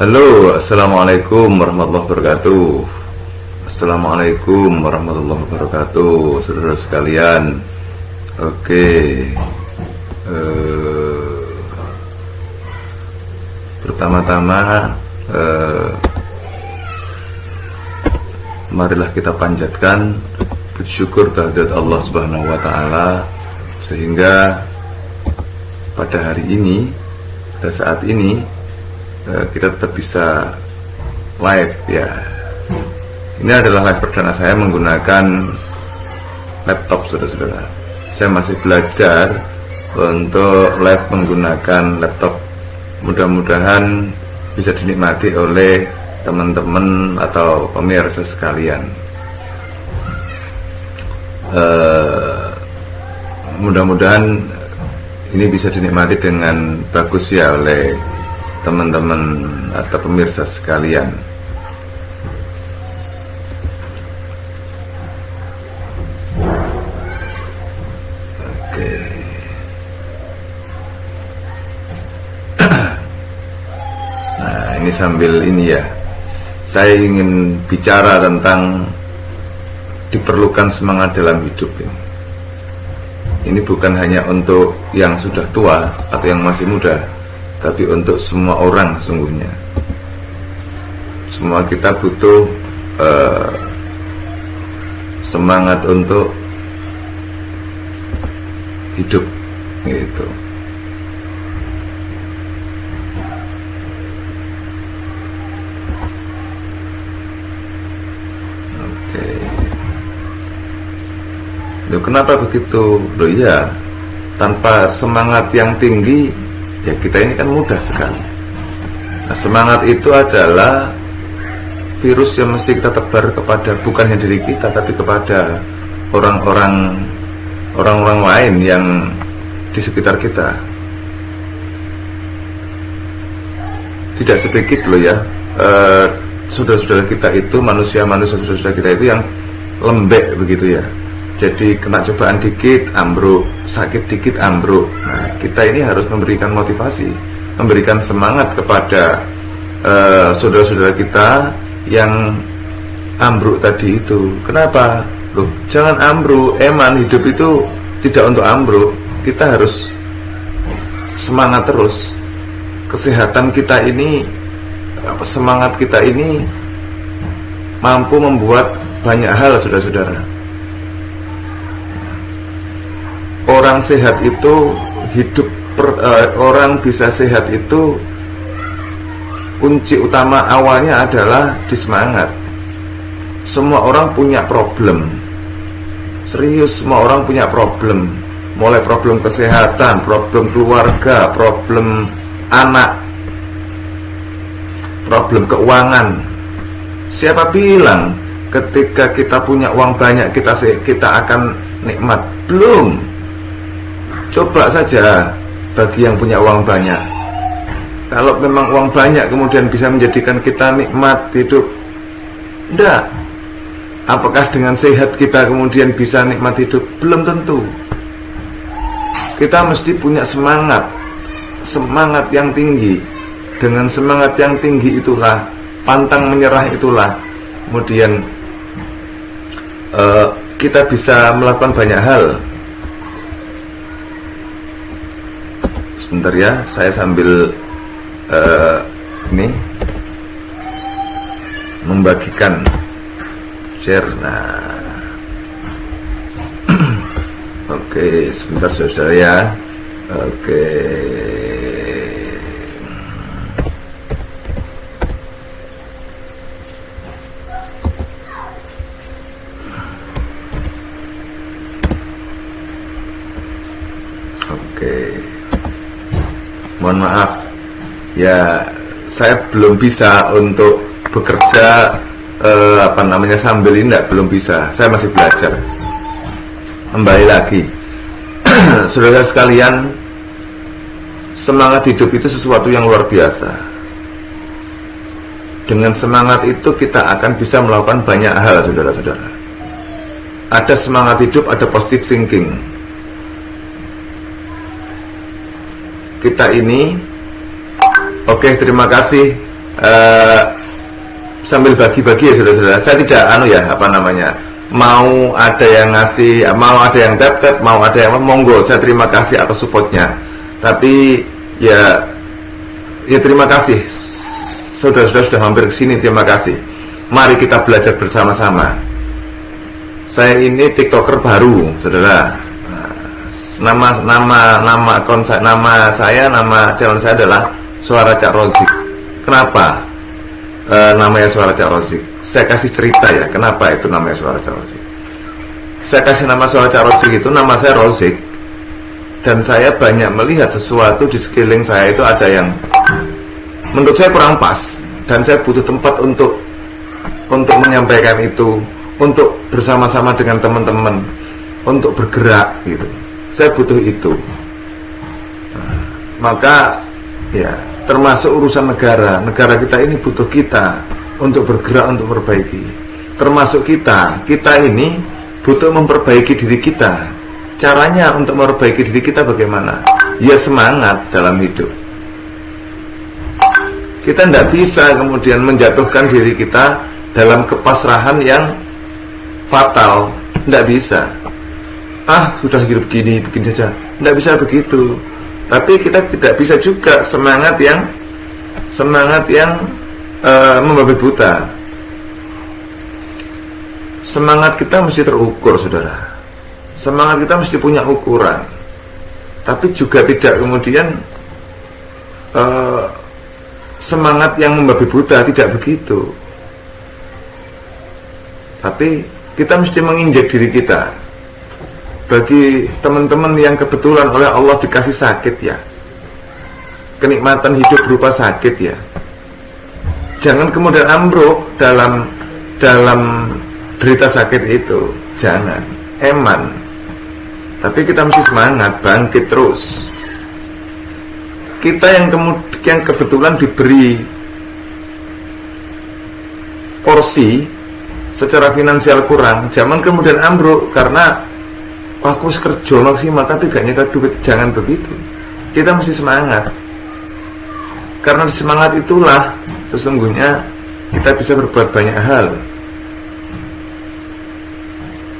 Halo, assalamualaikum warahmatullahi wabarakatuh. Assalamualaikum warahmatullahi wabarakatuh, saudara sekalian. Oke, pertama-tama marilah kita panjatkan bersyukur kehadirat Allah Subhanahu wa Ta'ala, sehingga pada hari ini, pada saat ini, kita tetap bisa live ya. Ini adalah live perdana saya menggunakan laptop, saudara-saudara. Saya masih belajar untuk live menggunakan laptop. Mudah-mudahan bisa dinikmati oleh teman-teman atau pemirsa sekalian. Mudah-mudahan ini bisa dinikmati dengan bagus ya oleh teman-teman atau pemirsa sekalian. Oke. Nah, ini sambil ini ya, saya ingin bicara tentang diperlukan semangat dalam hidup ini. Ini bukan hanya untuk yang sudah tua atau yang masih muda, tapi untuk semua orang sesungguhnya. Semua kita butuh semangat untuk hidup gitu. Oke. Loh, kenapa begitu? Loh iya, tanpa semangat yang tinggi ya kita ini kan mudah sekali. Nah, semangat itu adalah virus yang mesti kita tebar kepada bukan hanya diri kita, tapi kepada orang-orang lain yang di sekitar kita. Tidak sedikit loh ya, saudara-saudara kita itu, manusia-manusia saudara kita itu yang lembek begitu ya. Jadi kena cobaan dikit ambruk, sakit dikit ambruk. Nah, kita ini harus memberikan motivasi, memberikan semangat kepada saudara-saudara kita yang ambruk tadi itu. Kenapa? Loh, jangan ambruk. Eman hidup itu tidak untuk ambruk. Kita harus semangat terus. Kesehatan kita ini, semangat kita ini mampu membuat banyak hal, saudara-saudara. Orang sehat itu orang bisa sehat itu kunci utama awalnya adalah di semangat. Semua orang punya problem. Serius, semua orang punya problem. Mulai problem kesehatan, problem keluarga, problem anak, problem keuangan. Siapa bilang ketika kita punya uang banyak kita akan nikmat? Belum. Coba saja bagi yang punya uang banyak. Kalau memang uang banyak kemudian bisa menjadikan kita nikmat hidup, enggak. Apakah dengan sehat kita kemudian bisa nikmat hidup? Belum tentu. Kita mesti punya semangat yang tinggi. Dengan semangat yang tinggi itulah, pantang menyerah itulah, kemudian kita bisa melakukan banyak hal. Sebentar ya, saya sambil ini membagikan share. Nah, oke, sebentar saudara ya. Oke. Oke. Mohon maaf ya, saya belum bisa untuk bekerja sambil ini, belum bisa. Saya masih belajar. Kembali lagi, saudara sekalian, semangat hidup itu sesuatu yang luar biasa. Dengan semangat itu kita akan bisa melakukan banyak hal, saudara-saudara. Ada semangat hidup, ada positive thinking. Kita ini, oke, terima kasih sambil bagi-bagi ya saudara-saudara. Saya tidak mau ada yang ngasih, mau ada yang tap-tap, mau ada yang monggo, saya terima kasih atas supportnya. Tapi ya terima kasih saudara-saudara sudah mampir ke sini, terima kasih. Mari kita belajar bersama-sama. Saya ini TikToker baru, saudara. Nama channel saya adalah Suara Cak Rozik. Kenapa namanya Suara Cak Rozik? Saya kasih cerita ya, kenapa itu namanya Suara Cak Rozik. Saya kasih nama Suara Cak Rozik itu, nama saya Rozik, dan saya banyak melihat sesuatu di sekeliling saya itu ada yang menurut saya kurang pas, dan saya butuh tempat untuk menyampaikan itu, untuk bersama-sama dengan teman-teman, untuk bergerak gitu. Saya butuh itu. Maka ya, termasuk urusan negara kita ini butuh kita untuk bergerak, untuk memperbaiki. Termasuk kita ini butuh memperbaiki diri kita. Caranya untuk memperbaiki diri kita bagaimana? Ya semangat dalam hidup. Kita tidak bisa kemudian menjatuhkan diri kita dalam kepasrahan yang fatal. Tidak bisa. Sudah hidup begini saja. Tidak bisa begitu. Tapi kita tidak bisa juga semangat yang membabi buta. Semangat kita mesti terukur, saudara. Semangat kita mesti punya ukuran. Tapi juga tidak kemudian semangat yang membabi buta, tidak begitu. Tapi kita mesti menginjak diri kita. Bagi teman-teman yang kebetulan oleh Allah dikasih sakit ya, kenikmatan hidup berupa sakit ya, jangan kemudian ambruk dalam derita sakit itu. Jangan eman. Tapi kita mesti semangat, bangkit terus. Kita yang kebetulan diberi porsi secara finansial kurang, jangan kemudian ambruk karena aku kerja maksimal tapi gak nyekat duit. Jangan begitu. Kita mesti semangat. Karena semangat itulah sesungguhnya kita bisa berbuat banyak hal.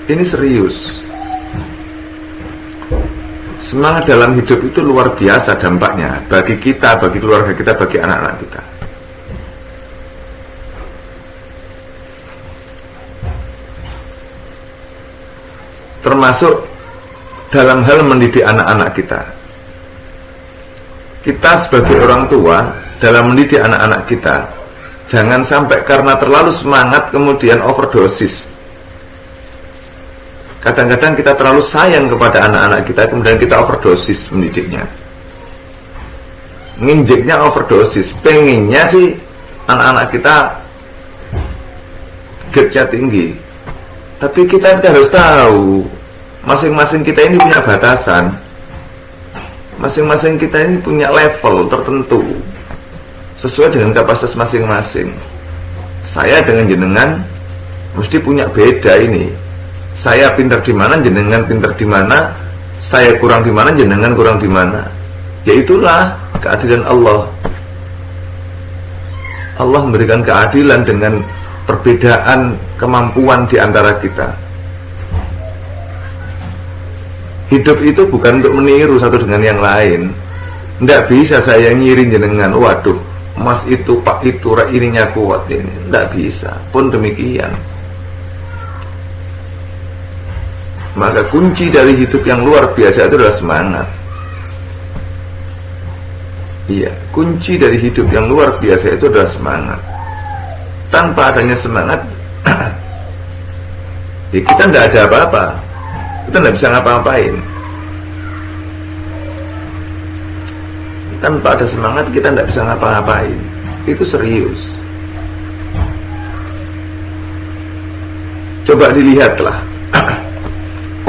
Ini serius. Semangat dalam hidup itu luar biasa dampaknya bagi kita, bagi keluarga kita, bagi anak-anak kita. Termasuk dalam hal mendidik anak-anak kita. Kita sebagai orang tua dalam mendidik anak-anak kita, jangan sampai karena terlalu semangat kemudian overdosis. Kadang-kadang kita terlalu sayang kepada anak-anak kita, kemudian kita overdosis mendidiknya. Nginjeknya overdosis. Pengennya sih anak-anak kita gapnya tinggi. Tapi kita harus tahu, masing-masing kita ini punya batasan. Masing-masing kita ini punya level tertentu sesuai dengan kapasitas masing-masing. Saya dengan jenengan mesti punya beda ini. Saya pintar di mana, jenengan pintar di mana. Saya kurang di mana, jenengan kurang di mana. Ya itulah keadilan Allah. Allah memberikan keadilan dengan perbedaan kemampuan di antara kita. Hidup itu bukan untuk meniru satu dengan yang lain. Tidak bisa saya ngiring jenengan. Waduh, mas itu, pak itu, ininya kuat ini. Tidak bisa. Pun demikian. Maka kunci dari hidup yang luar biasa itu adalah semangat. Iya, kunci dari hidup yang luar biasa itu adalah semangat. Tanpa adanya semangat, ya kita tidak ada apa-apa. Kita tidak bisa ngapa-ngapain. Tanpa ada semangat kita tidak bisa ngapa-ngapain. Itu serius. Coba dilihatlah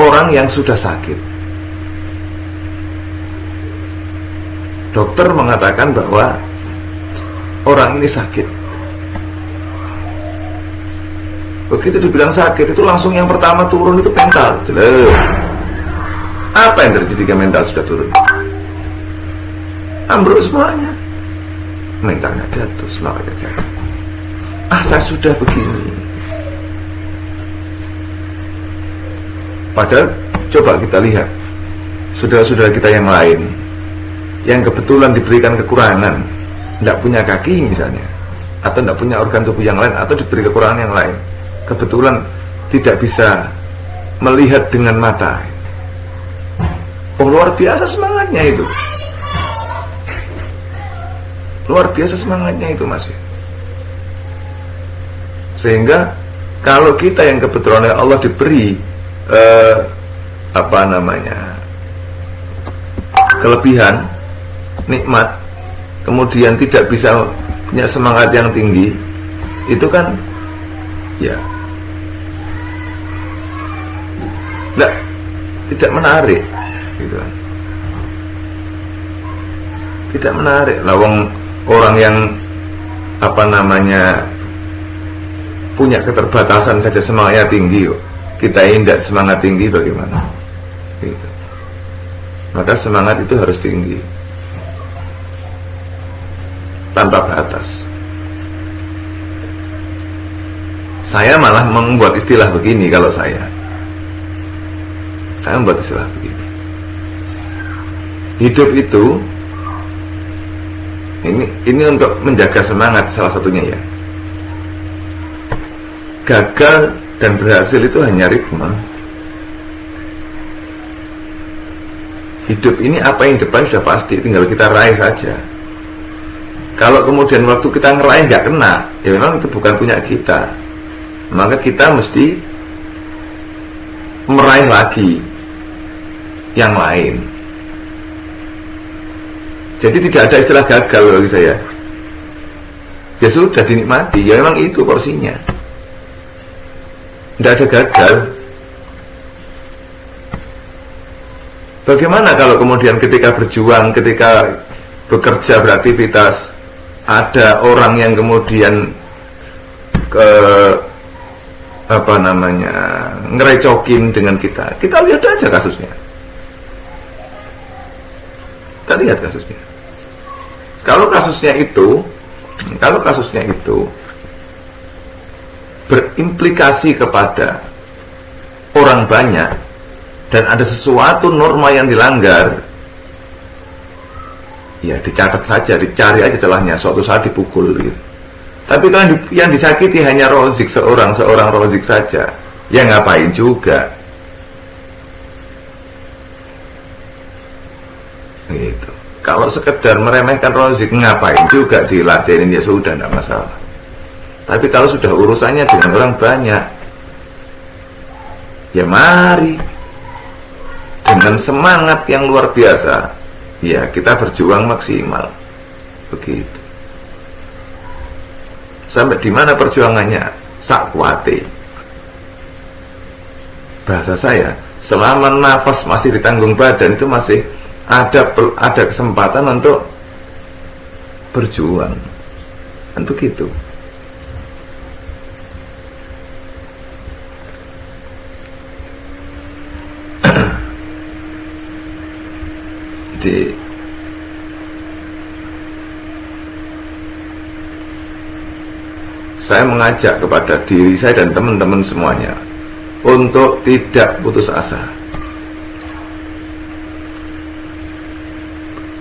orang yang sudah sakit. Dokter mengatakan bahwa orang ini sakit. Begitu dibilang sakit, itu langsung yang pertama turun itu mental. Apa yang terjadi ke mental sudah turun? Ambruk semuanya. mentalnya jatuh, semangatnya jatuh. Saya sudah begini. Padahal coba kita lihat saudara-saudara kita yang lain yang kebetulan diberikan kekurangan, tidak punya kaki misalnya, atau tidak punya organ tubuh yang lain, atau diberi kekurangan yang lain, kebetulan tidak bisa melihat dengan mata. Luar biasa semangatnya itu. Luar biasa semangatnya itu, Mas. Sehingga kalau kita yang kebetulan oleh Allah diberi kelebihan, nikmat, kemudian tidak bisa punya semangat yang tinggi, itu kan ya tidak menarik gitu kan. Tidak menarik. Lawang orang yang punya keterbatasan saja semangatnya tinggi kok. Kita ini tidak semangat tinggi, bagaimana gitu. Maka semangat itu harus tinggi, tanpa batas. Saya malah membuat istilah begini. Kalau saya membuat istilah begini. Hidup itu ini untuk menjaga semangat salah satunya ya. Gagal dan berhasil itu hanya ritme. Hidup ini apa yang depan sudah pasti, tinggal kita raih saja. Kalau kemudian waktu kita ngeraih nggak kena, ya memang itu bukan punya kita. Maka kita mesti meraih lagi yang lain. Jadi tidak ada istilah gagal bagi saya. Ya sudah, dinikmati. Ya memang itu porsinya. Tidak ada gagal. Bagaimana kalau kemudian ketika berjuang, ketika bekerja, beraktivitas, ada orang yang kemudian ngerecokin dengan kita. Kita lihat aja kasusnya. Kita lihat kasusnya. Kalau kasusnya itu berimplikasi kepada orang banyak dan ada sesuatu norma yang dilanggar, ya dicatat saja, dicari aja celahnya, suatu saat dipukul gitu. Tapi kalau yang disakiti hanya rozik, seorang rozik saja, ya ngapain juga gitu. Kalau sekedar meremehkan rozik, ngapain juga diladenin, ya sudah, tidak masalah. Tapi kalau sudah urusannya dengan orang banyak, ya mari dengan semangat yang luar biasa, ya kita berjuang maksimal. Begitu. Sampai di mana perjuangannya? Sak kuate. Bahasa saya, selama nafas masih ditanggung badan, itu masih ada kesempatan untuk berjuang. Kan begitu. Jadi saya mengajak kepada diri saya dan teman-teman semuanya untuk tidak putus asa.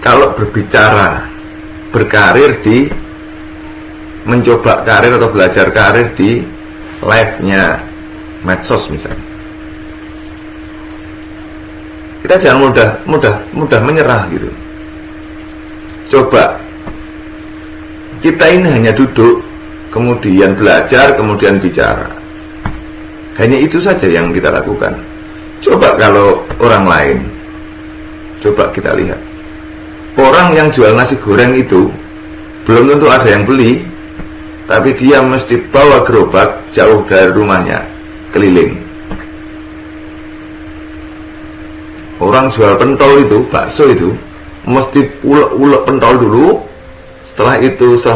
Kalau berbicara berkarir mencoba karir atau belajar karir di live-nya medsos misalnya, kita jangan mudah menyerah gitu. Coba kita ini hanya duduk, kemudian belajar, kemudian bicara. Hanya itu saja yang kita lakukan. Coba kalau orang lain, coba kita lihat. Orang yang jual nasi goreng itu belum tentu ada yang beli, tapi dia mesti bawa gerobak jauh dari rumahnya, keliling. Orang jual pentol itu, bakso itu, mesti ulek-ulek pentol dulu. Setelah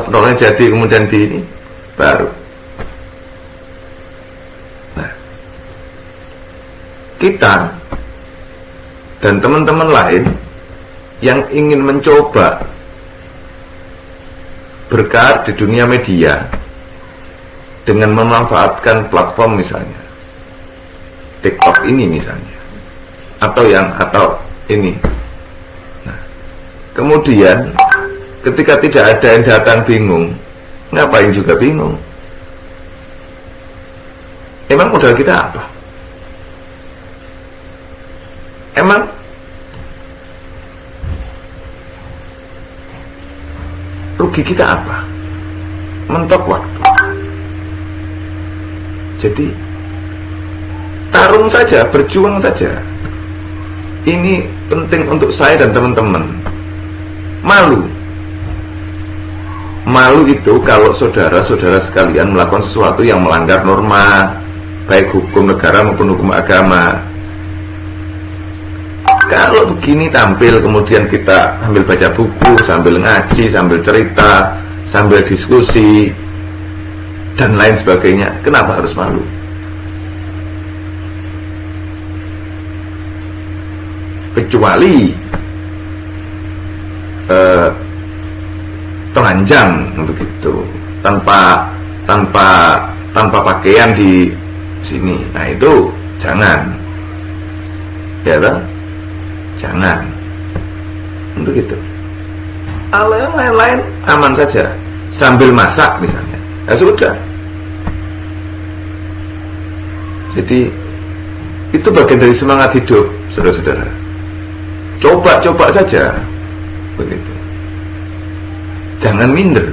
pentolnya jadi, kemudian ini baru. Nah, kita dan teman-teman lain yang ingin mencoba berkarir di dunia media dengan memanfaatkan platform misalnya TikTok ini misalnya, atau ini. Nah, kemudian ketika tidak ada yang datang bingung, ngapain juga bingung? Emang modal kita apa? Emang rugi kita apa? Mentok waktu. Jadi tarung saja, berjuang saja. Ini penting untuk saya dan teman-teman. Malu itu kalau saudara-saudara sekalian melakukan sesuatu yang melanggar norma, baik hukum negara maupun hukum agama. Kalau begini tampil, kemudian kita sambil baca buku, sambil ngaji, sambil cerita, sambil diskusi, dan lain sebagainya, kenapa harus malu? Kecuali telanjang begitu, tanpa pakaian di sini. Nah itu jangan, ya kan? Jangan begitu. Kalau yang lain-lain aman saja, sambil masak misalnya, ya sudah. Jadi itu bagian dari semangat hidup, saudara-saudara. Coba-coba saja, begitu. Jangan minder.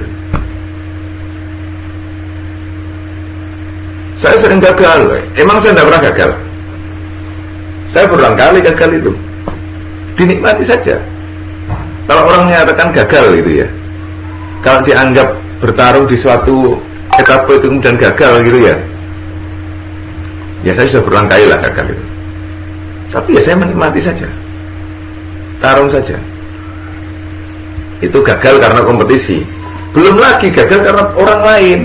Saya sering gagal. Emang saya tidak pernah gagal? Saya berulang kali gagal itu. Dinikmati saja. Kalau orang menyatakan gagal gitu ya, kalau dianggap bertarung di suatu etape itu kemudian gagal gitu ya, ya saya sudah berulang kali lah gagal itu. Tapi ya saya menikmati saja, tarung saja. Itu gagal karena kompetisi. Belum lagi gagal karena orang lain.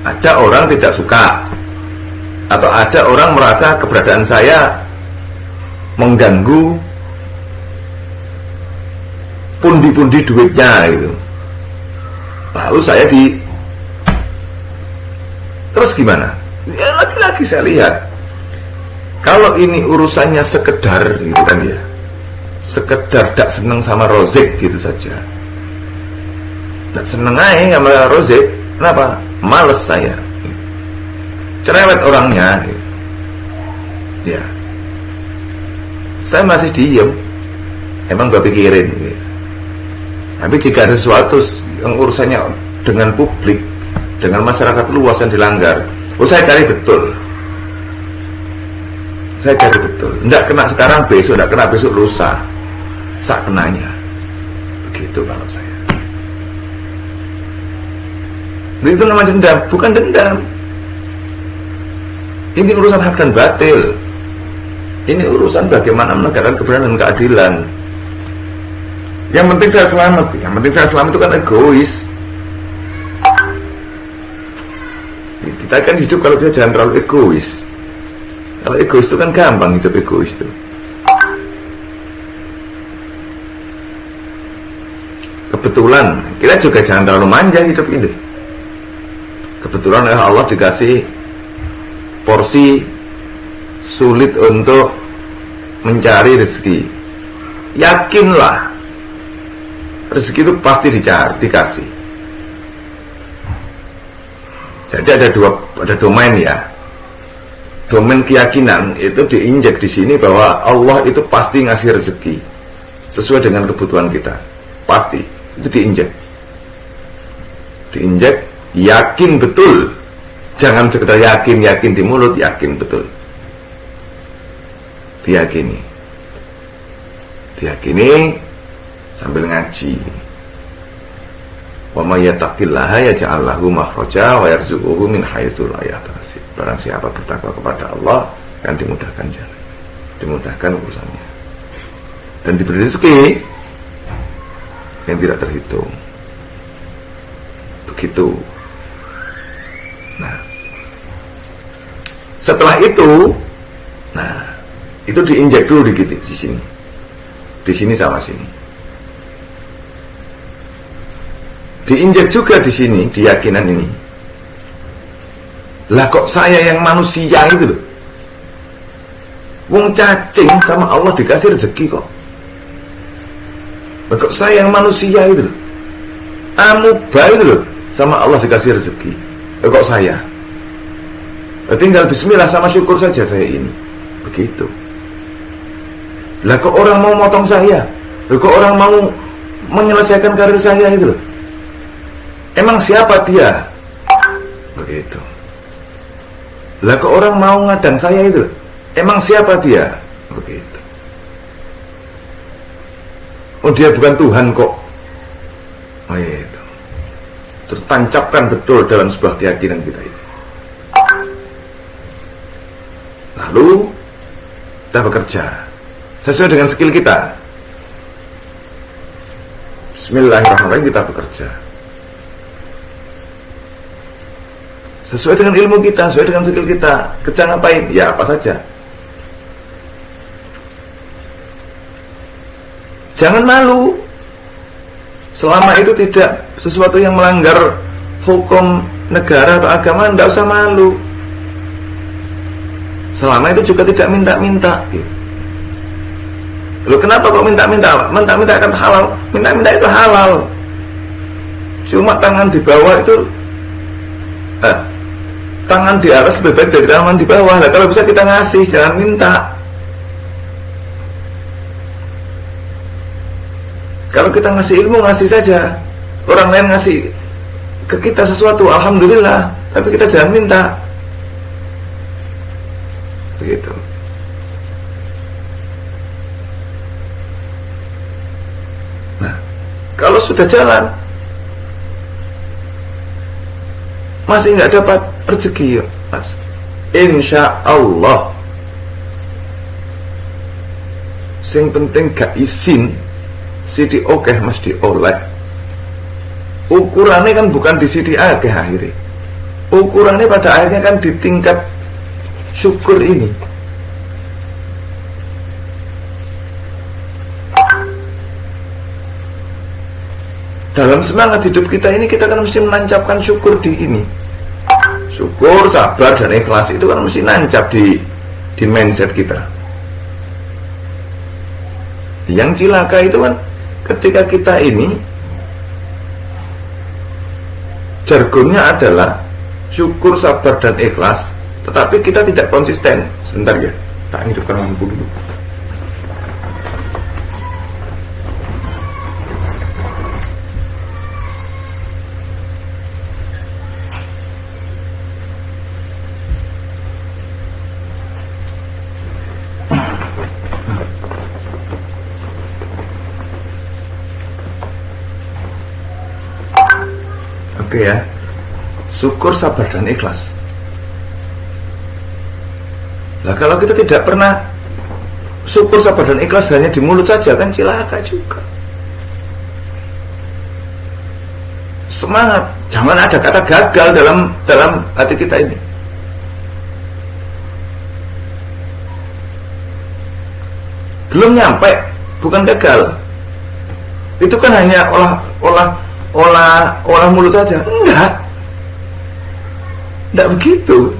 Ada orang tidak suka, atau ada orang merasa keberadaan saya mengganggu pundi-pundi duitnya gitu. Lalu saya terus gimana? Ya lagi-lagi saya lihat, kalau ini urusannya sekedar gitu kan ya, sekedar tak seneng sama Rozek gitu saja, tak seneng aja sama Rozek. Kenapa? Males saya, cerewet orangnya gitu. Ya saya masih diem, emang gak pikirin gitu. Tapi jika ada sesuatu yang urusannya dengan publik, dengan masyarakat luas yang dilanggar, saya cari betul. Saya cari betul. Tidak kena sekarang, besok, tidak kena besok, lusa. Sak kenanya. Begitu kalau saya. Itu namanya dendam, bukan dendam. Ini urusan hak dan batil. Ini urusan bagaimana menegakkan kebenaran dan keadilan. Yang penting saya selamat. Yang penting saya selamat itu kan egois. Kita kan hidup kalau kita jangan terlalu egois. Kalau egois itu kan gampang hidup egois itu. Kebetulan kita juga jangan terlalu manja hidup ini. Kebetulan oleh Allah dikasih porsi sulit untuk mencari rezeki. Yakinlah rezeki itu pasti dicari, dikasih. Jadi ada domain ya. Domain keyakinan itu diinjek di sini bahwa Allah itu pasti ngasih rezeki sesuai dengan kebutuhan kita. Pasti itu diinjek. Diinjek, yakin betul. Jangan sekedar yakin di mulut, yakin betul. Diyakini sambil ngaji. Wa may yattaqillaha yaj'al lahu makhraja wa yarzuquhu min haitsu la yahtasib. Barang siapa bertakwa kepada Allah akan dimudahkan jalan, dimudahkan urusannya, dan diberi rezeki yang tidak terhitung. Begitu. Nah, setelah itu, itu diinjek dulu di sini. Di sini sama sini. diinjek juga di sini, keyakinan ini. Lah kok saya yang manusia itu loh, wong cacing sama Allah dikasih rezeki kok. Lah kok saya yang manusia itu loh, amuba itu loh, sama Allah dikasih rezeki. Lah kok saya? Tinggal bismillah sama syukur saja saya ini. Begitu. Lah kok orang mau motong saya? Lah kok orang mau menyelesaikan karir saya itu loh? Emang siapa dia? Begitu. Lah kok orang mau ngadang saya itu loh? Emang siapa dia? Begitu. Oh dia bukan Tuhan kok. Oh itu. Terus tancapkan betul dalam sebuah keyakinan kita itu. Lalu kita bekerja sesuai dengan skill kita. Bismillahirrahmanirrahim, kita bekerja sesuai dengan ilmu kita, sesuai dengan skill kita. Kerja ngapain? Ya apa saja. Jangan malu. Selama itu tidak sesuatu yang melanggar hukum negara atau agama, tidak usah malu. Selama itu juga tidak minta-minta. Loh kenapa kok minta-minta? Minta-minta kan halal. Minta-minta itu halal. Cuma tangan di bawah itu tangan di atas lebih baik dari tangan di bawah. Nah, kalau bisa kita ngasih, jangan minta. Kalau kita ngasih ilmu, ngasih saja. Orang lain ngasih ke kita sesuatu, alhamdulillah. Tapi kita jangan minta. Begitu. Nah, kalau sudah jalan masih nggak dapat rezeki, mas, insya Allah sing penting gak izin sidi oke mesti oleh. Ukurannya kan bukan di sidi oke akhirnya, ukurannya pada akhirnya kan di tingkat syukur ini. Dalam semangat hidup kita ini, kita kan mesti menancapkan syukur di ini. Syukur, sabar, dan ikhlas itu kan mesti nancap di mindset kita. Yang cilaka itu kan ketika kita ini jargonnya adalah syukur, sabar, dan ikhlas, tetapi kita tidak konsisten. Sebentar ya, tak hidupkan lampu dulu. Oke ya, syukur, sabar, dan ikhlas. Nah kalau kita tidak pernah syukur, sabar, dan ikhlas hanya di mulut saja, kan cilaka juga. Semangat, jangan ada kata gagal dalam hati kita ini. Belum nyampe, bukan gagal. Itu kan hanya olah mulut saja. Enggak begitu.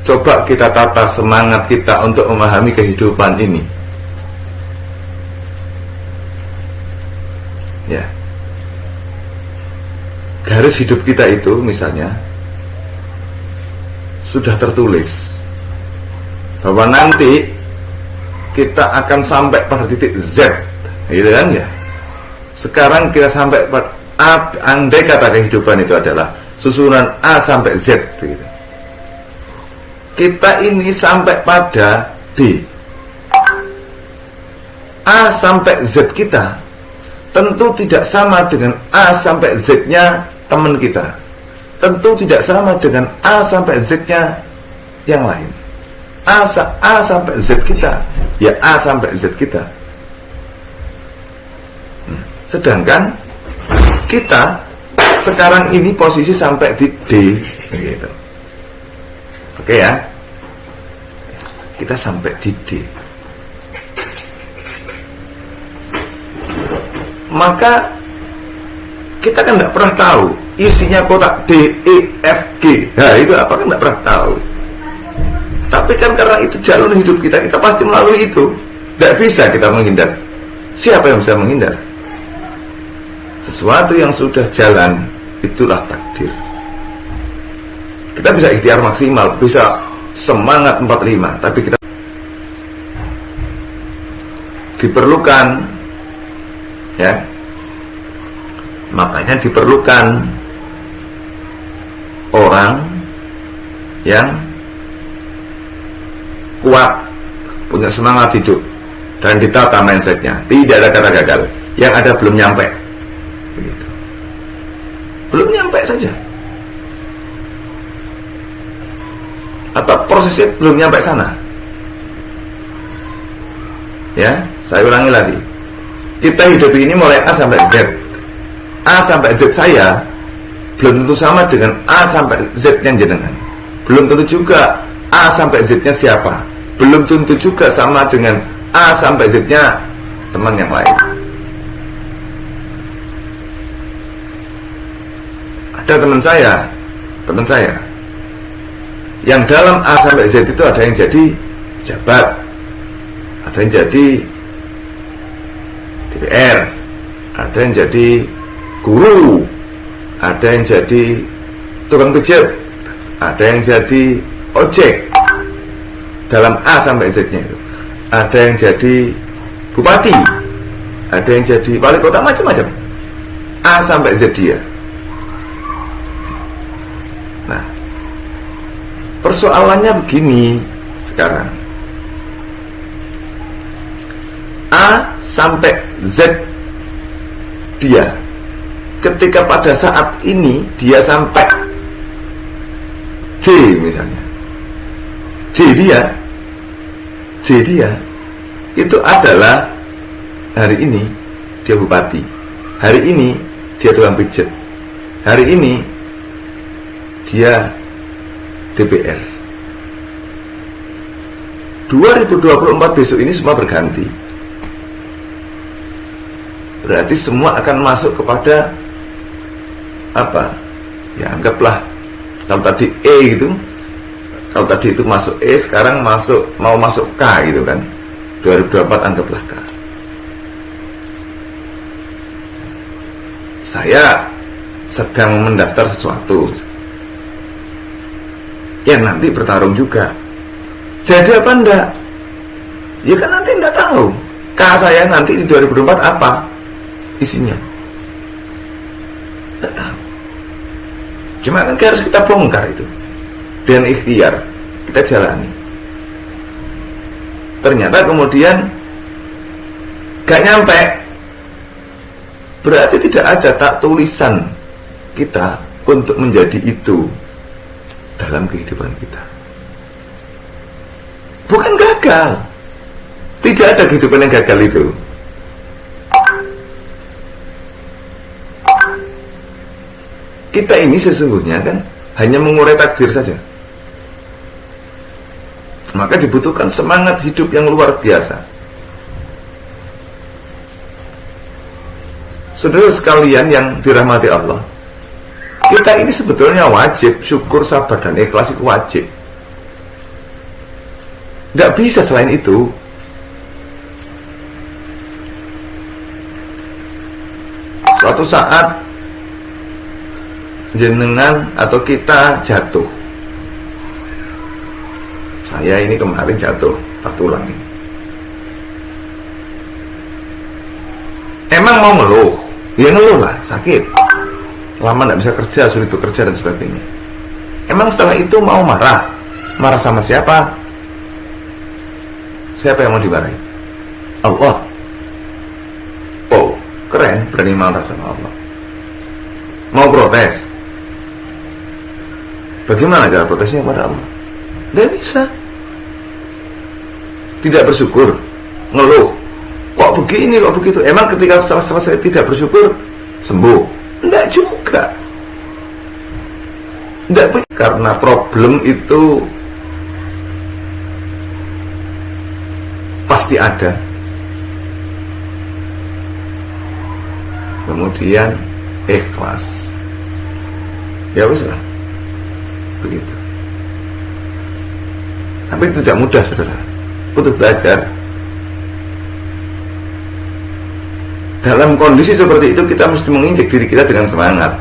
Coba kita tata semangat kita untuk memahami kehidupan ini. Ya. Garis hidup kita itu misalnya sudah tertulis bahwa nanti kita akan sampai pada titik Z, gitu kan ya. Sekarang kita sampai pada A, andai kata kehidupan itu adalah susunan A sampai Z, begitu. Kita ini sampai pada D. A sampai Z kita tentu tidak sama dengan A sampai Z-nya teman kita. Tentu tidak sama dengan A sampai Z-nya yang lain. A sampai Z kita, ya A sampai Z kita. Sedangkan kita sekarang ini posisi sampai di D, gitu. Oke ya, kita sampai di D. maka kita kan nggak pernah tahu isinya kotak D, E, F, G. Nah itu apa kan nggak pernah tahu. Tapi kan karena itu jalur hidup kita, kita pasti melalui itu. Nggak bisa kita menghindar. Siapa yang bisa menghindar? Sesuatu yang sudah jalan, itulah takdir. Kita bisa ikhtiar maksimal, bisa semangat 45, tapi kita diperlukan, ya, makanya diperlukan orang yang kuat, punya semangat hidup, dan ditata mindsetnya. Tidak ada kata gagal, yang ada belum nyampe. Begitu. Belum nyampe saja, atau prosesnya belum nyampe sana. Ya, saya ulangi lagi. Kita hidup ini mulai A sampai Z. A sampai Z saya belum tentu sama dengan A sampai Z yang jenengan. Belum tentu juga A sampai Z-nya siapa. Belum tentu juga sama dengan A sampai Z-nya teman yang lain. Ada teman saya yang dalam A sampai Z itu ada yang jadi pejabat, ada yang jadi DPR, ada yang jadi guru, ada yang jadi tukang pijat, ada yang jadi ojek. Dalam A sampai Z-nya itu ada yang jadi bupati, ada yang jadi wali kota, macam-macam. A sampai Z dia. Nah, persoalannya begini sekarang. A sampai Z dia, ketika pada saat ini dia sampai C misalnya, C dia itu adalah hari ini dia bupati, hari ini dia tukang pijat, hari ini dia DPR. 2024 besok ini semua berganti. Berarti semua akan masuk kepada apa? Ya anggaplah, kalau tadi E gitu, kalau tadi itu masuk E, sekarang mau masuk K gitu kan. 2024 anggaplah K. Saya sedang mendaftar sesuatu yang nanti bertarung juga. Jadi apa enggak? Ya kan nanti enggak tahu. K saya nanti di 2024 apa isinya? Enggak tahu. Cuma kan harus kita bongkar itu. Dan ikhtiar kita jalani. Ternyata kemudian gak nyampe. Berarti tidak ada tak tulisan kita untuk menjadi itu dalam kehidupan kita. Bukan gagal. Tidak ada kehidupan yang gagal itu. Kita ini sesungguhnya kan hanya mengurai takdir saja. Maka dibutuhkan semangat hidup yang luar biasa. Saudara sekalian yang dirahmati Allah, kita ini sebetulnya wajib syukur, sabar, dan ikhlas itu wajib. Tidak bisa selain itu. Suatu saat jenengan atau kita jatuh. Saya ini kemarin jatuh, tak tulang. Emang mau ngeluh? Ya ngeluh lah, sakit. Lama tidak bisa kerja, sulit bekerja dan sebagainya. Emang setelah itu mau marah? Marah sama siapa? Siapa yang mau dimarahi? Allah. Oh, keren, berani marah sama Allah. Mau protes? Bagaimana cara protesnya kepada Allah? Tidak bisa. Tidak bersyukur, ngeluh, kok begini, kok begitu. Emang ketika selesai tidak bersyukur sembuh? Tidak juga. Tidak punya. Karena problem itu pasti ada. kemudian ikhlas. Ya wis lah, begitu. Tapi itu tidak mudah, saudara. Butuh belajar. Dalam kondisi seperti itu kita mesti menginjak diri kita dengan semangat.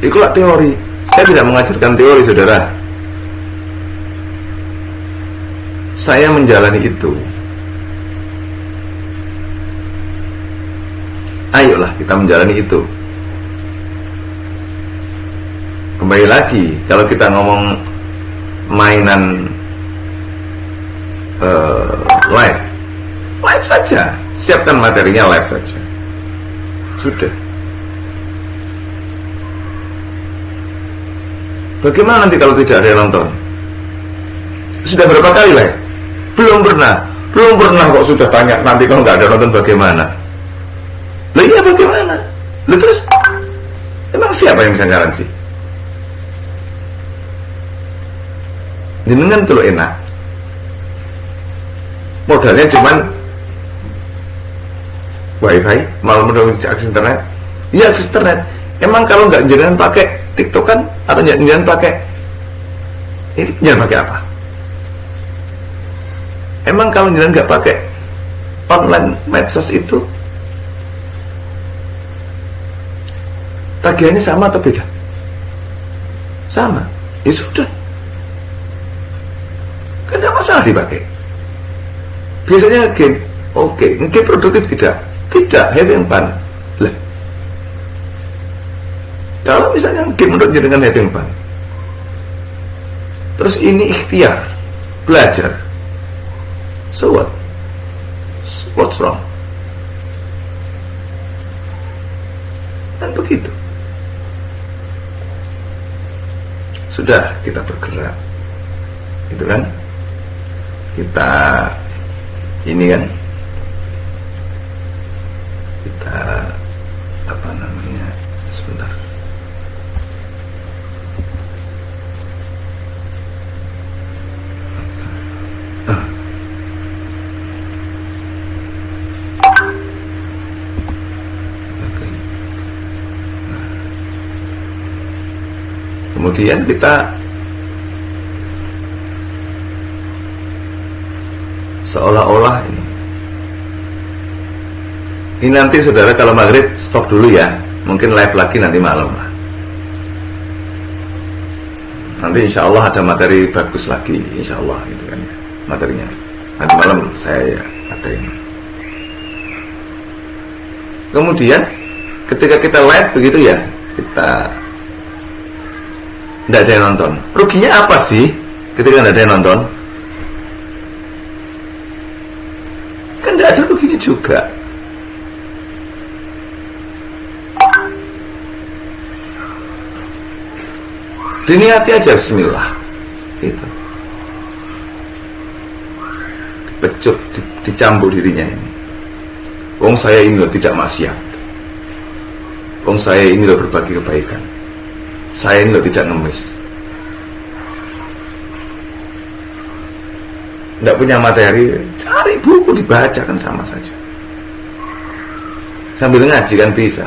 Itulah teori. Saya tidak mengajarkan teori, saudara. Saya menjalani itu. Ayolah kita menjalani itu. Kembali lagi, kalau kita ngomong mainan live saja, siapkan materinya, live saja, sudah. Bagaimana nanti kalau tidak ada yang nonton? Sudah berapa kali live? Belum pernah kok sudah tanya nanti kalau nggak ada nonton bagaimana? Lah iya bagaimana? Lah terus emang siapa yang bisa garansi? Jenengan tuh enak. Modalnya cuman wifi, malah modal akses internet. Iya akses internet. Emang kalau nggak jenengan pakai TikTok kan, atau jangan pakai ini, jangan pakai apa? Emang kalau jangan nggak pakai online medsos itu, tagihannya sama atau beda? Sama, ya sudah. Kan tidak masalah dipakai. Biasanya game, oke, game produktif tidak, having fun. Lah, kalau misalnya game menurut dengan having fun, terus ini ikhtiar, belajar, so what? What's wrong? Dan begitu. Sudah kita bergerak, itu kan? Kita ini kan? Kita apa namanya? Sebentar. Kemudian kita seolah-olah ini nanti saudara kalau maghrib stop dulu ya, mungkin live lagi nanti malam lah. Nanti insya Allah ada materi bagus lagi, insya Allah gitu kan ya, materinya. Nanti malam saya ya ada ini. Kemudian ketika kita live begitu ya, kita tidak ada yang nonton. Ruginya apa sih ketika tidak ada yang nonton? Kan tidak ada ruginya juga. Diniati aja bismillah. Itu. Dipecut, dicambuk dirinya ini. Wong saya ini loh tidak maksiat. Wong saya ini loh berbagi kebaikan. Saya ini loh tidak ngemis. Tidak punya materi, cari buku dibaca kan sama saja. Sambil ngaji kan bisa,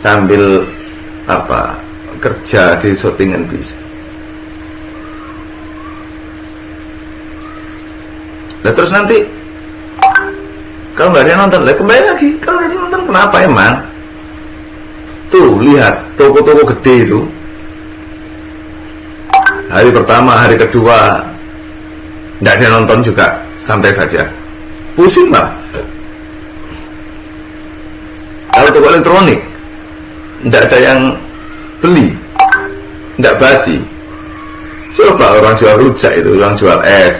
sambil apa kerja di shootingan bisa. Nah terus nanti kalau nggak ada yang nonton, kembali lagi. Kalau nggak ada yang nonton kenapa emang? Tuh lihat toko-toko gede itu. Hari pertama, hari kedua tidak ada yang nonton juga, santai saja. Pusing lah. Kalau toko elektronik tidak ada yang beli, tidak basi. Coba orang jual rujak itu, orang jual es,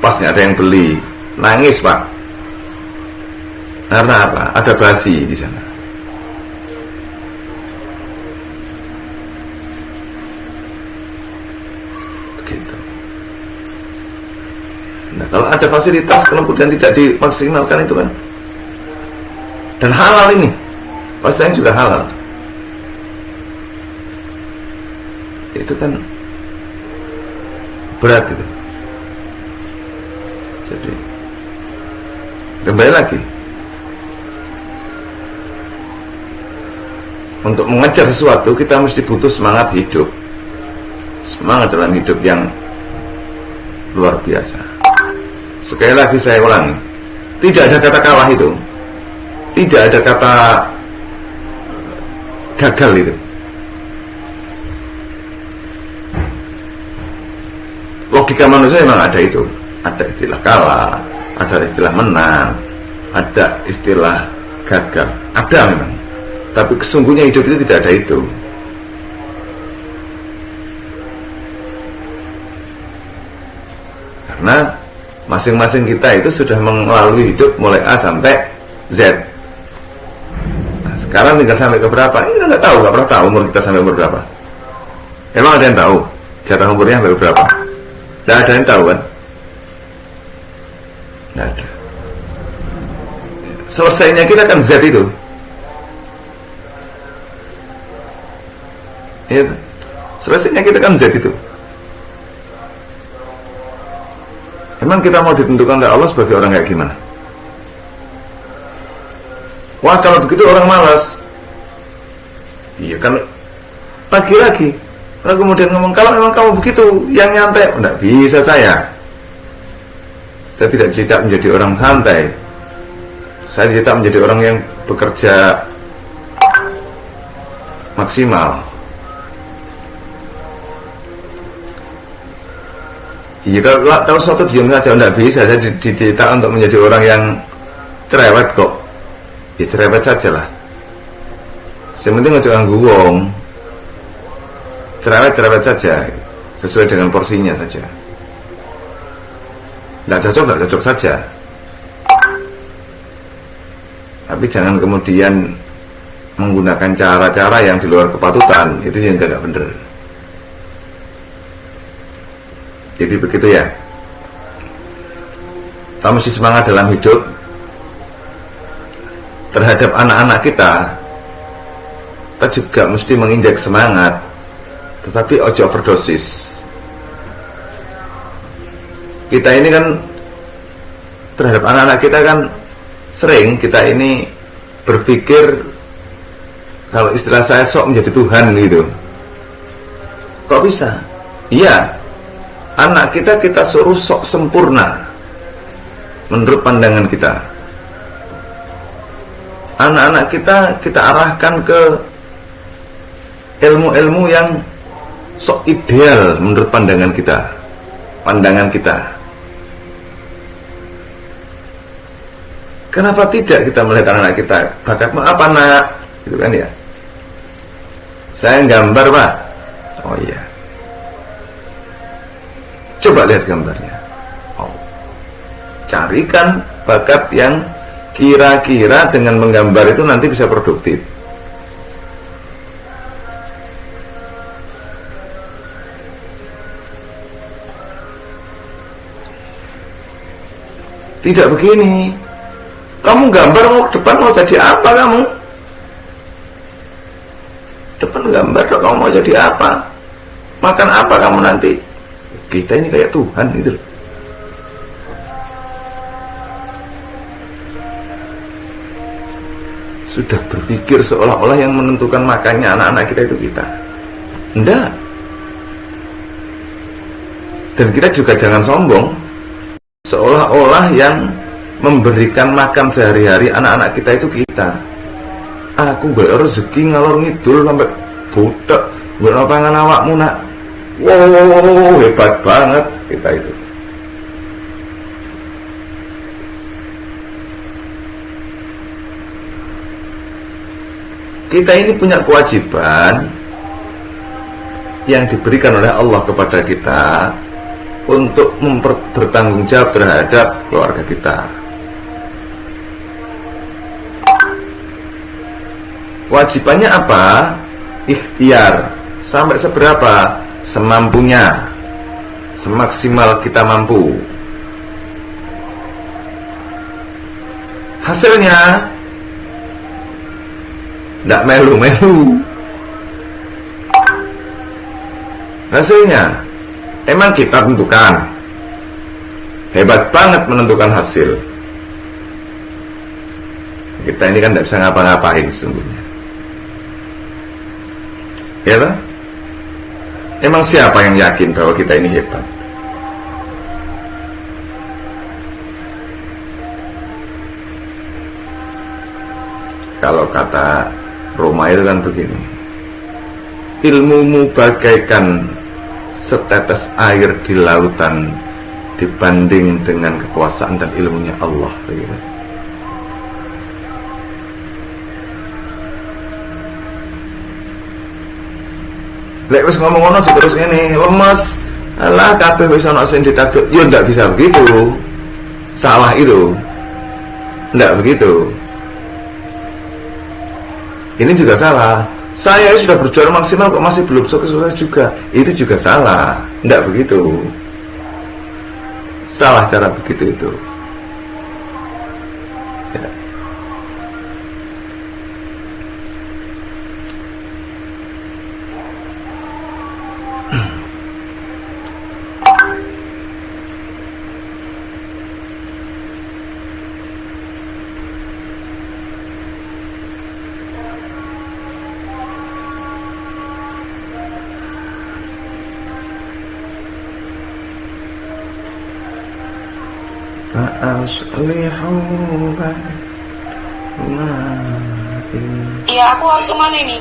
pas nggak ada yang beli, nangis pak. Karena apa? Ada basi di sana. Begitu. Nah, kalau ada fasilitas kemudian tidak dimaksimalkan itu kan, dan halal ini, pastinya juga halal. Itu kan berat gitu. Jadi Kembali lagi, untuk mengejar sesuatu kita mesti butuh semangat hidup, semangat dalam hidup yang luar biasa. Sekali lagi saya ulangi, tidak ada kata kalah itu, tidak ada kata gagal itu. Logika manusia memang ada itu, ada istilah kalah, ada istilah menang, ada istilah gagal, ada memang. Tapi kesungguhnya hidup itu tidak ada itu. Karena masing-masing kita itu sudah melalui hidup mulai A sampai Z. Nah, sekarang tinggal sampai ke berapa? Ini kita nggak tahu, nggak pernah tahu umur kita sampai umur berapa. Emang ada yang tahu jatah umurnya sampai berapa? Nggak ada yang tahu kan? Nggak ada. Selesainya kita kan Z itu. Ya, selesainya kita kan Z itu. Emang kita mau ditentukan oleh Allah sebagai orang kayak gimana? Wah, kalau begitu orang malas. Iya kan, lagi-lagi orang kemudian ngomong, kalau memang kamu begitu yang nyantai, enggak bisa saya tidak menjadi orang santai. Saya tidak menjadi orang yang bekerja maksimal. Iya, kalau suatu diam saja enggak bisa. Saya dicetak untuk menjadi orang yang cerewet kok. Ya cerewet saja lah. Yang penting aja ganggu wong. Cerewet saja, sesuai dengan porsinya saja. Enggak cocok saja. Tapi jangan kemudian menggunakan cara-cara yang di luar kepatutan. Itu yang tidak benar. Jadi begitu ya. Kita mesti semangat dalam hidup. Terhadap anak-anak kita juga mesti menginjak semangat, tetapi ojo overdosis. Kita ini kan terhadap anak-anak kita kan sering kita ini berpikir, kalau istilah saya, sok menjadi Tuhan gitu. Kok bisa? Iya, anak kita suruh sok sempurna menurut pandangan kita. Anak-anak kita arahkan ke ilmu-ilmu yang sok ideal menurut pandangan kita. Kenapa tidak kita melihat anak kita, bakatmu apa nak? Gitu kan ya. Saya gambar Pak. Oh iya. Coba lihat gambarnya. Oh. Carikan bakat yang kira-kira dengan menggambar itu nanti bisa produktif. Tidak begini. Kamu gambar mau depan mau jadi apa kamu? Depan gambar dong, kamu mau jadi apa? Makan apa kamu nanti? Kita ini kayak Tuhan gitu loh. Sudah berpikir seolah-olah yang menentukan makannya anak-anak kita itu kita. Enggak. Dan kita juga jangan sombong, seolah-olah yang memberikan makan sehari-hari anak-anak kita itu kita. Aku gak rezeki ngalor ngidul sampai budak, gak pangan awakmu nak. Wow, hebat banget kita itu. Kita ini punya kewajiban yang diberikan oleh Allah kepada kita untuk bertanggung jawab terhadap keluarga kita. Wajibannya apa? Ikhtiar. Sampai seberapa? Semampunya, semaksimal kita mampu. Hasilnya tidak melu-melu. Hasilnya emang kita tentukan. Hebat banget menentukan hasil. Kita ini kan tidak bisa ngapa-ngapain sesungguhnya. Ya toh? Emang siapa yang yakin bahwa kita ini hebat? Kalau kata Roma itu kan begini, ilmumu bagaikan setetes air di lautan dibanding dengan kekuasaan dan ilmunya Allah, begitu. Lek wis ngomong ngono terus ini lemes, alah kabeh wis ana sing ditakut, yo ndak bisa begitu. Salah itu. Ndak begitu. Ini juga salah. Saya sudah berjuang maksimal kok masih belum sukses juga. Itu juga salah. Ndak begitu. Salah cara begitu itu. Ya. Iya, aku harus kemana ini?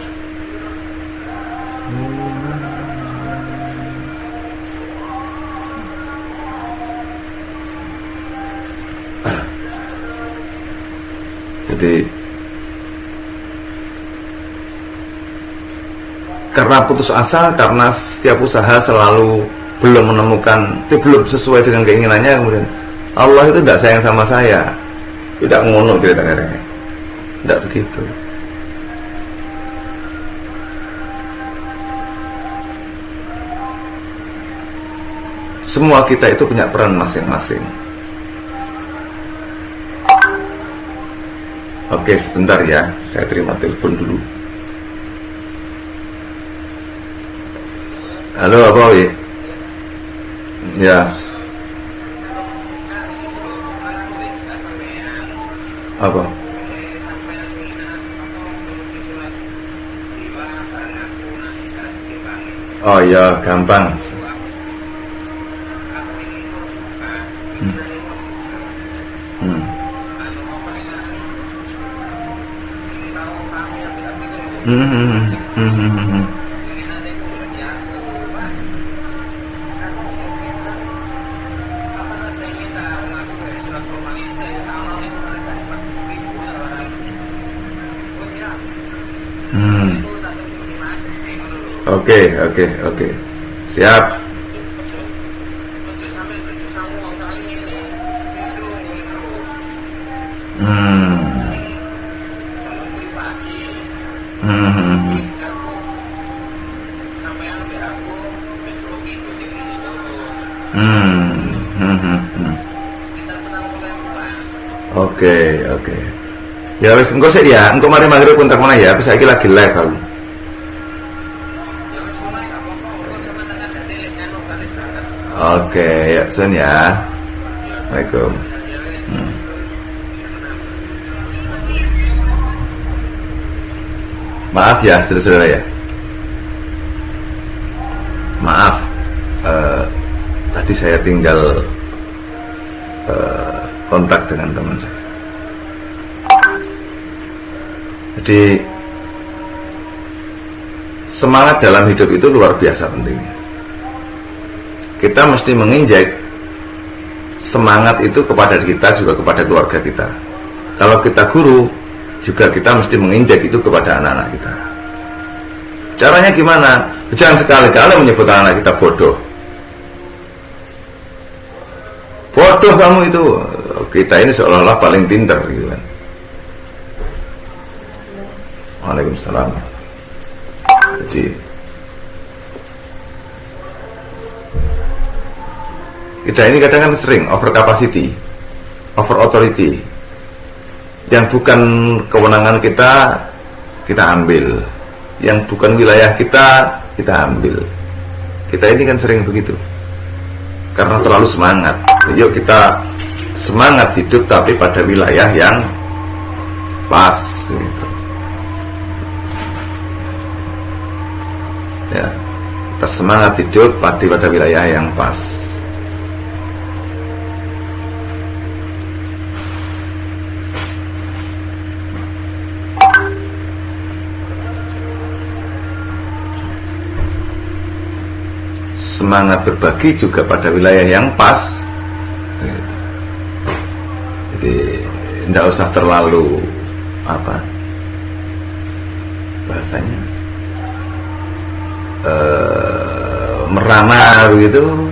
Jadi karena putus asa, karena setiap usaha selalu belum menemukan, belum sesuai dengan keinginannya, kemudian Allah itu tidak sayang sama saya. Tidak ngono ceritanya. Tidak begitu. Semua kita itu punya peran masing-masing. Oke, sebentar ya, saya terima telepon dulu. Halo, apa Wi? Ya. Apa? Oh ya, gampang. Oke. Siap. Oke. Ya wis engko sik ya, engko mari maghrib kontak mana ya, aku saiki lagi live aku. Oke, ya Sun ya. Assalamualaikum. Maaf ya, saudara-saudara ya. Maaf, tadi saya tinggal kontak dengan teman saya. Jadi semangat dalam hidup itu luar biasa pentingnya. Kita mesti menginjek semangat itu kepada kita, juga kepada keluarga kita. Kalau kita guru, juga kita mesti menginjek itu kepada anak-anak kita. Caranya gimana? Jangan sekali-kali menyebut anak kita bodoh. Bodoh kamu itu. Kita ini seolah-olah paling pintar gitu kan. Waalaikumsalam. Jadi kita ini kadang kan sering over capacity, over authority. Yang bukan kewenangan kita, kita ambil. Yang bukan wilayah kita, kita ambil. Kita ini kan sering begitu. Karena terlalu semangat. Yuk kita semangat hidup tapi pada wilayah yang pas gitu. Ya, kita semangat hidup pada wilayah yang pas. Semangat berbagi juga pada wilayah yang pas. Jadi tidak usah terlalu bahasanya merana gitu,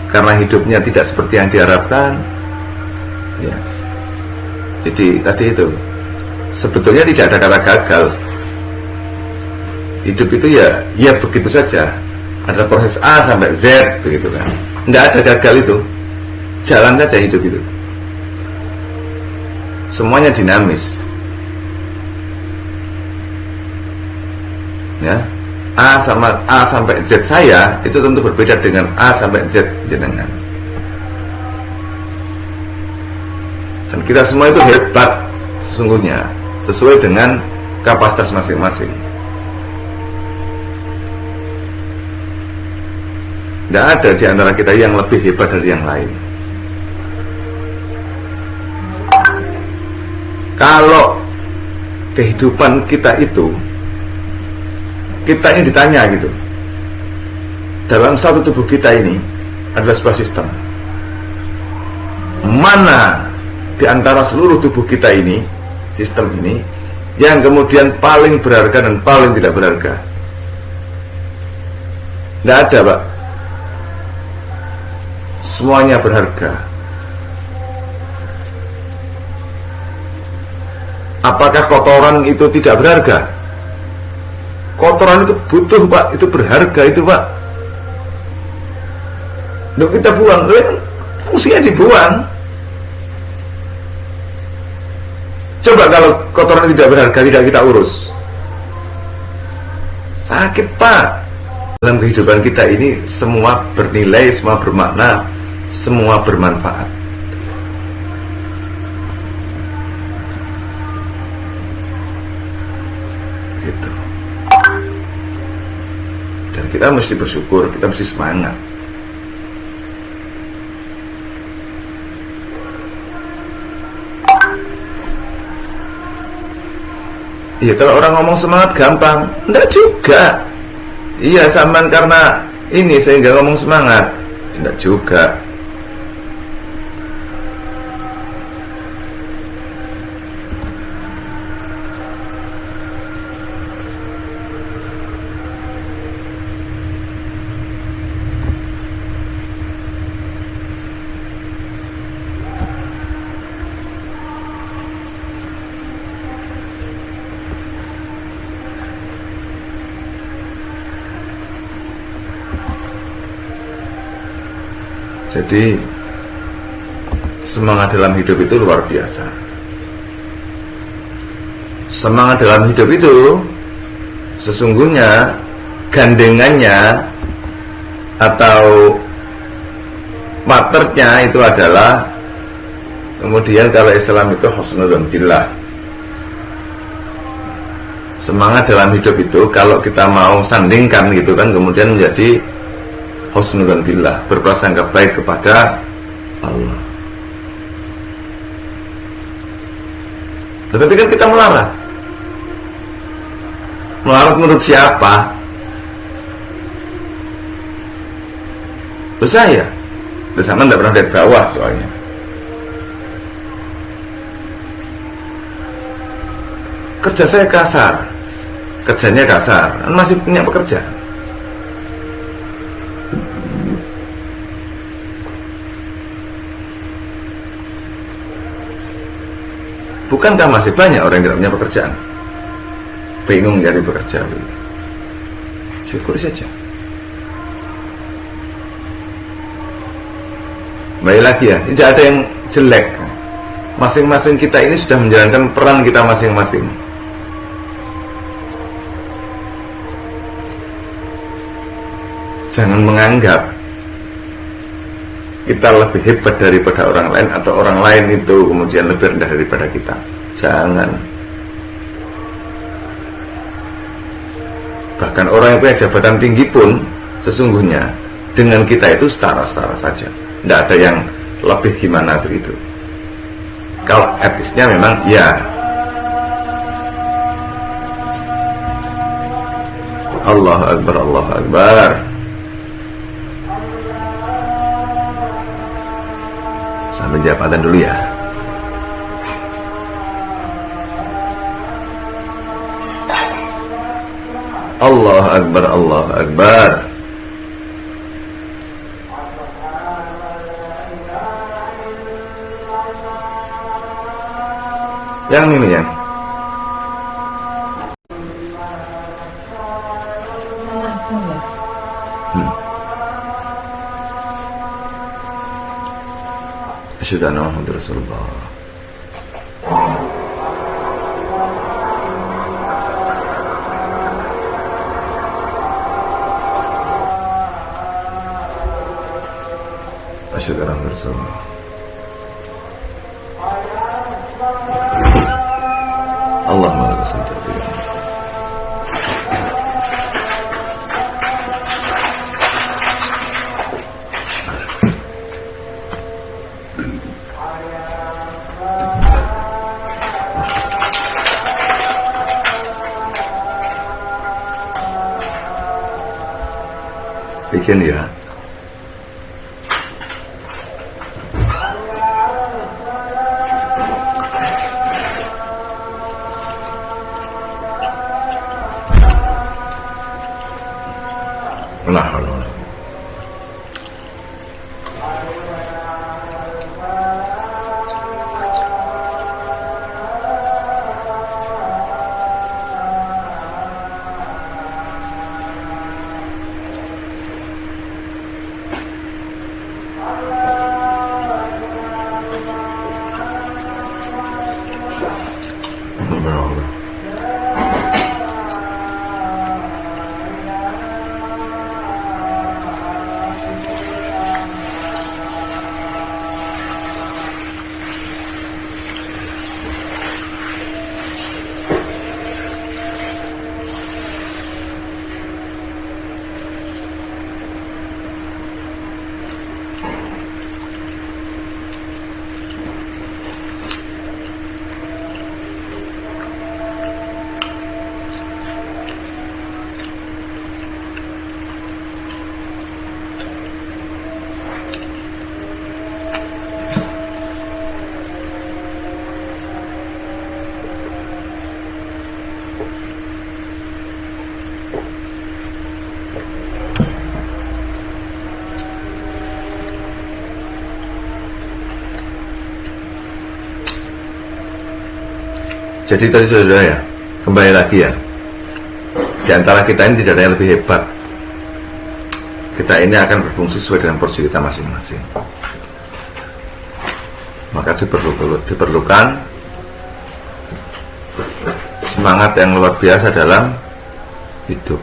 karena hidupnya tidak seperti yang diharapkan. Ya. Jadi tadi itu sebetulnya tidak ada kata gagal. Hidup itu ya begitu saja. Ada proses A sampai Z begitu kan. Tidak ada gagal itu. Jalan saja hidup itu. Semuanya dinamis. Ya. A sampai Z saya itu tentu berbeda dengan A sampai Z jenengan. Dan kita semua itu hebat sesungguhnya, sesuai dengan kapasitas masing-masing. Tidak ada di antara kita yang lebih hebat dari yang lain. Kalau kehidupan kita ini ditanya gitu, dalam satu tubuh kita ini adalah sebuah sistem. Mana di antara seluruh tubuh kita ini, sistem ini, yang kemudian paling berharga dan paling tidak berharga? Tidak ada, Pak. Semuanya berharga. Apakah kotoran itu tidak berharga? Kotoran itu butuh, Pak. Itu berharga itu, Pak. Untuk kita buang, fungsinya dibuang. Coba kalau kotoran tidak berharga, tidak kita urus, sakit, Pak. Dalam kehidupan kita ini semua bernilai, semua bermakna, semua bermanfaat. Gitu. Dan kita mesti bersyukur, kita mesti semangat. Iya, kalau orang ngomong semangat gampang, enggak juga. Iya, sampean karena ini sehingga ngomong semangat, enggak juga. Jadi semangat dalam hidup itu luar biasa. Semangat dalam hidup itu sesungguhnya gandengannya atau maternya itu adalah, kemudian kalau Islam itu husnudzon billah. Semangat dalam hidup itu kalau kita mau sandingkan gitu kan, kemudian menjadi husnudzon billah, berprasangka baik kepada Allah. Tetapi kan kita melarat. Melarat menurut siapa? Saya. Bersama tidak pernah dari bawah soalnya. Kerja saya kasar. Kerjanya kasar, masih punya pekerjaan. Bukankah masih banyak orang yang tidak punya pekerjaan? Bingung mencari pekerjaan. Syukuri saja. Baik lagi ya, tidak ada yang jelek. Masing-masing kita ini sudah menjalankan peran kita masing-masing. Jangan menganggap kita lebih hebat daripada orang lain, atau orang lain itu kemudian lebih rendah daripada kita. Jangan. Bahkan orang yang punya jabatan tinggi pun sesungguhnya dengan kita itu setara-setara saja. Tidak ada yang lebih gimana begitu. Kalau etisnya memang ya. Allahu Akbar, Allahu Akbar. Sambil jawab adzan dulu ya. Allahu Akbar, Allahu Akbar. Yang ini ya. Asyhadu anna Muhammadar Rasulullah. Asyhadu anna Muhammadar Rasulullah. Allahumma lakal hamd. Bikin ya. Lah, jadi tadi saudara ya, kembali lagi ya. Di antara kita ini tidak ada yang lebih hebat. Kita ini akan berfungsi sesuai dengan porsi kita masing-masing. Maka diperlukan semangat yang luar biasa dalam hidup.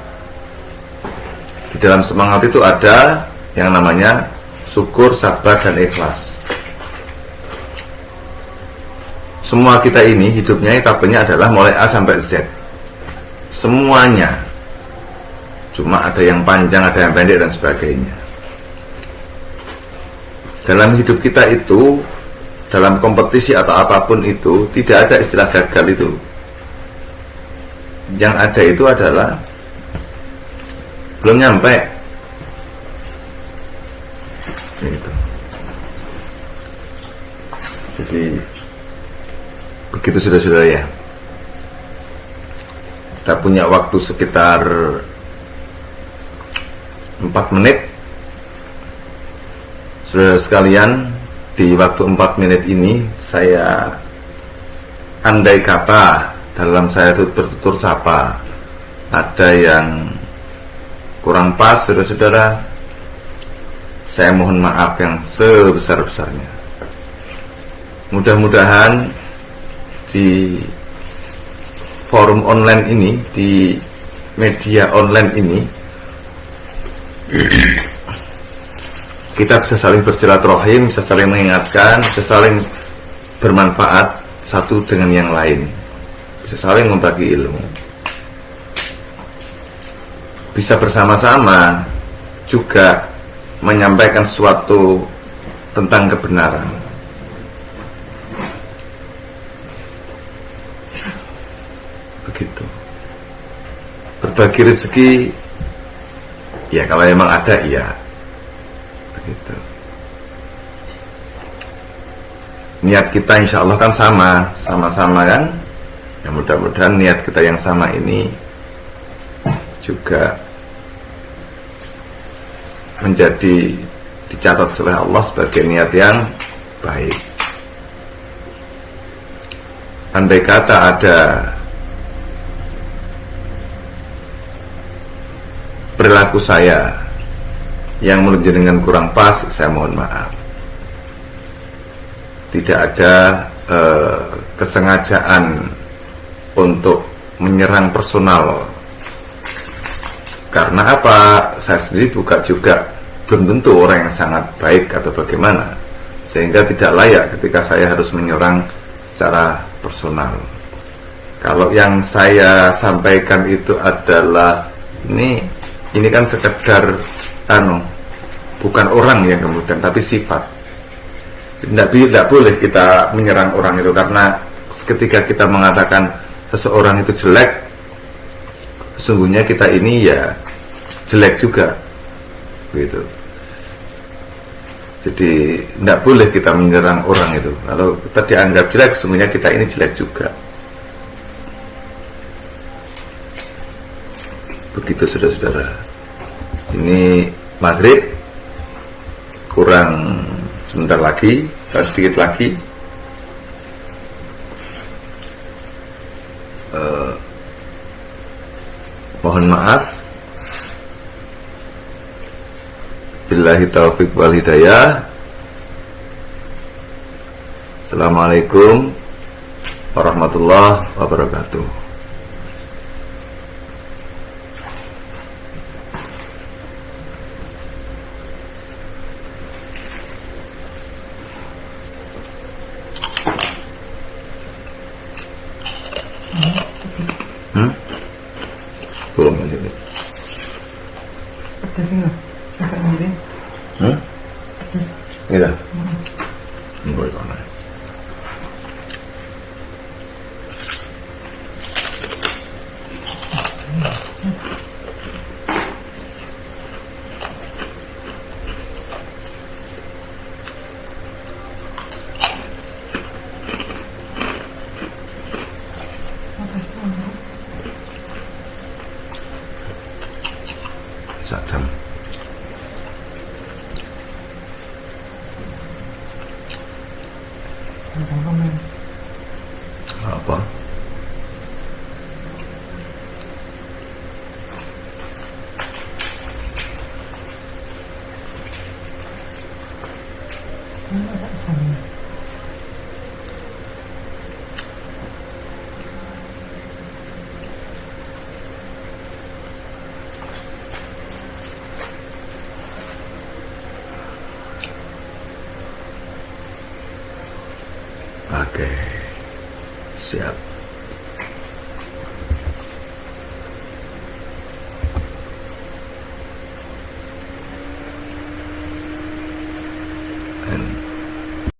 Di dalam semangat itu ada yang namanya syukur, sabar, dan ikhlas. Semua kita ini hidupnya etapenya adalah mulai A sampai Z. Semuanya. Cuma ada yang panjang, ada yang pendek, dan sebagainya. Dalam hidup kita itu, dalam kompetisi atau apapun itu, tidak ada istilah gagal itu. Yang ada itu adalah belum nyampe. Gitu. Jadi begitu saudara-saudara ya. Kita punya waktu sekitar 4 menit. Saudara sekalian, di waktu 4 menit ini saya andai kata dalam saya itu bertutur sapa ada yang kurang pas, saudara-saudara, saya mohon maaf yang sebesar-besarnya. Mudah-mudahan di forum online ini, di media online ini, kita bisa saling bersilaturahim, bisa saling mengingatkan, bisa saling bermanfaat satu dengan yang lain, bisa saling membagi ilmu. bisa bersama-sama juga menyampaikan sesuatu tentang kebenaran. Begitu. Berbagi rezeki, ya kalau memang ada, ya. Begitu. Niat kita insya Allah kan sama-sama kan. Ya mudah-mudahan niat kita yang sama ini juga menjadi dicatat oleh Allah sebagai niat yang baik. Andai kata ada perilaku saya yang menurut jenengan kurang pas, saya mohon maaf. Tidak ada kesengajaan untuk menyerang personal. Karena apa? Saya sendiri juga belum tentu orang yang sangat baik atau bagaimana, sehingga tidak layak ketika saya harus menyerang secara personal. Kalau yang saya sampaikan itu adalah ini kan sekedar bukan orang yang kemudian, tapi sifat. Tidak boleh kita menyerang orang itu, karena ketika kita mengatakan seseorang itu jelek, sesungguhnya kita ini ya jelek juga, gitu. Jadi tidak boleh kita menyerang orang itu. Kalau kita dianggap jelek, sesungguhnya kita ini jelek juga. Begitu saudara-saudara. Ini maghrib, kurang sebentar lagi, sedikit lagi. Mohon maaf. Billahi taufiq wal hidayah. Assalamualaikum warahmatullahi wabarakatuh. Belum aja nih. Agak miring. Iya. Boleh mana? Jam. Apa? Oke, siap. And